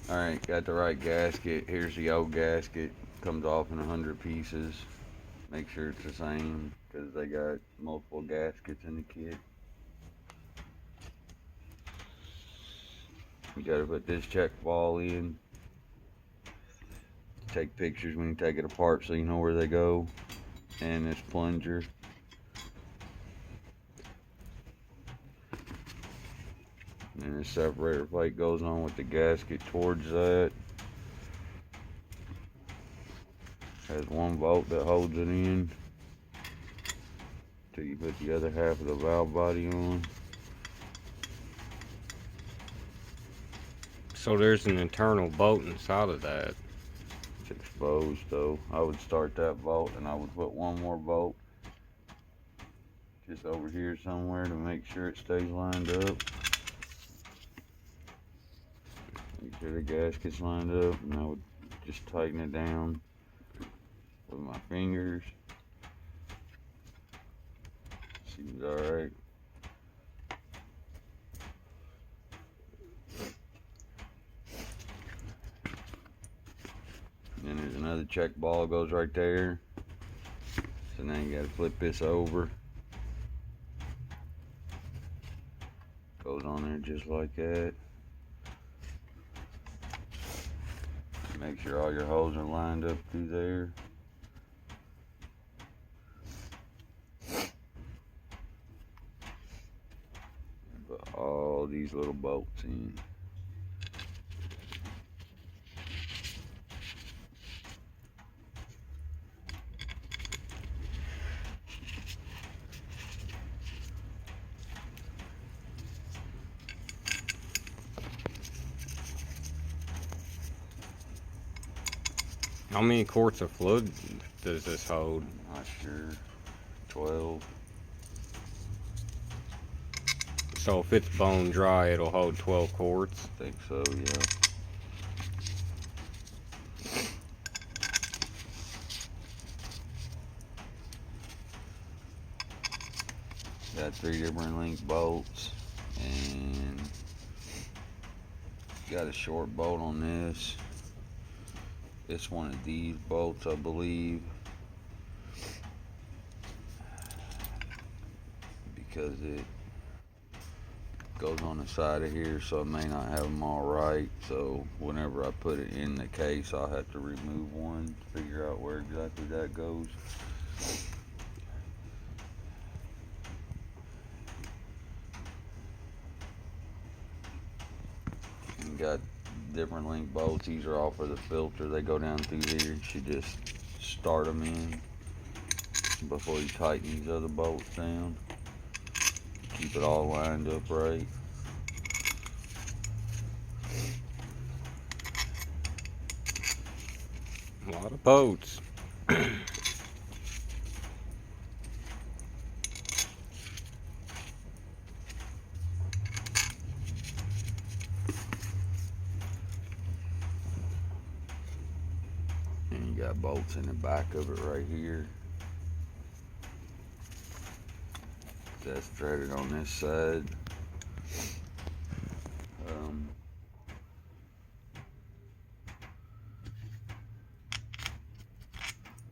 Alright, got the right gasket. Here's the old gasket. Comes off in 100 pieces. Make sure it's the same because they got multiple gaskets in the kit. You gotta put this check ball in. Take pictures when you take it apart so you know where they go. And this plunger. And the separator plate goes on with the gasket towards that. Has one bolt that holds it in till you put the other half of the valve body on. So there's an internal bolt inside of that. It's exposed though. I would start that bolt and I would put one more bolt just over here somewhere to make sure it stays lined up. Make sure the gasket's lined up, and I would just tighten it down with my fingers. Seems alright. Then there's another check ball goes right there. So now you gotta flip this over. Goes on there just like that. Make sure all your holes are lined up through there. Put all these little bolts in. How many quarts of fluid does this hold? Not sure. 12. So if it's bone dry, it'll hold 12 quarts. I think so, yeah. Got 3 different length bolts and got a short bolt on this. It's one of these bolts, I believe, because it goes on the side of here, so I may not have them all right. So whenever I put it in the case, I'll have to remove one to figure out where exactly that goes. And got different length bolts. These are all for the filter. They go down through here. You should just start them in before you tighten these other bolts down. Keep it all lined up right. A lot of bolts. And you got bolts in the back of it right here. That's threaded on this side.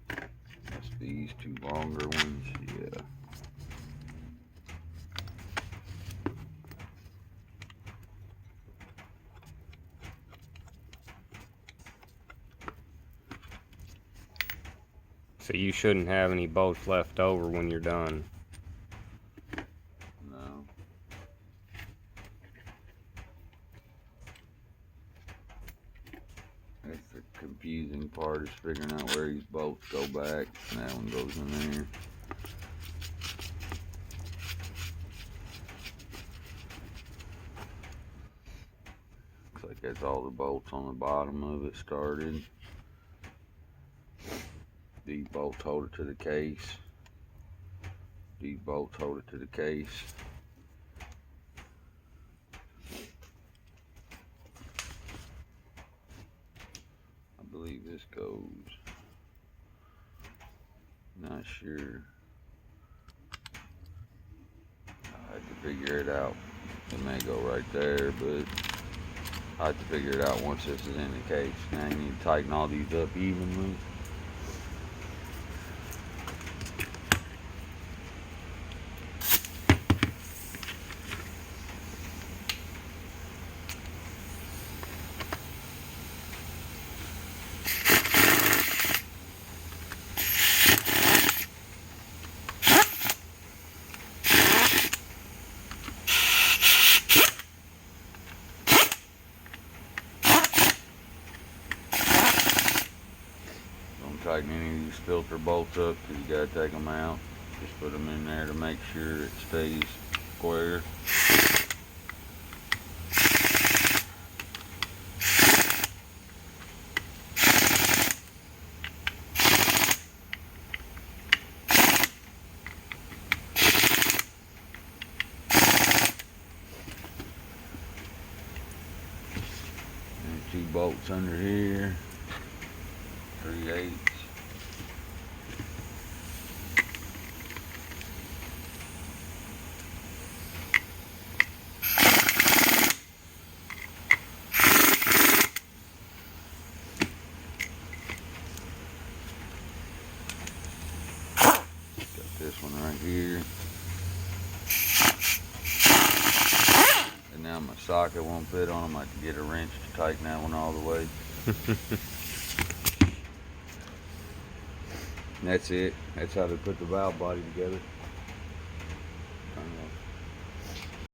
That's these 2 longer ones, yeah. So you shouldn't have any bolts left over when you're done. No. That's the confusing part, is figuring out where these bolts go back, and that one goes in there. Looks like that's all the bolts on the bottom of it started. These bolts hold it to the case. These bolts hold it to the case. I believe this goes. Not sure. I had to figure it out. It may go right there, but I have to figure it out once this is in the case. Now you need to tighten all these up evenly. Don't tighten any of these filter bolts up because you gotta take them out. Just put them in there to make sure it stays square. And 2 bolts under here. 3/8. Got this one right here. And now my socket won't fit on them. I have to get a wrench to tighten that one all the way. And that's it. That's how they put the valve body together.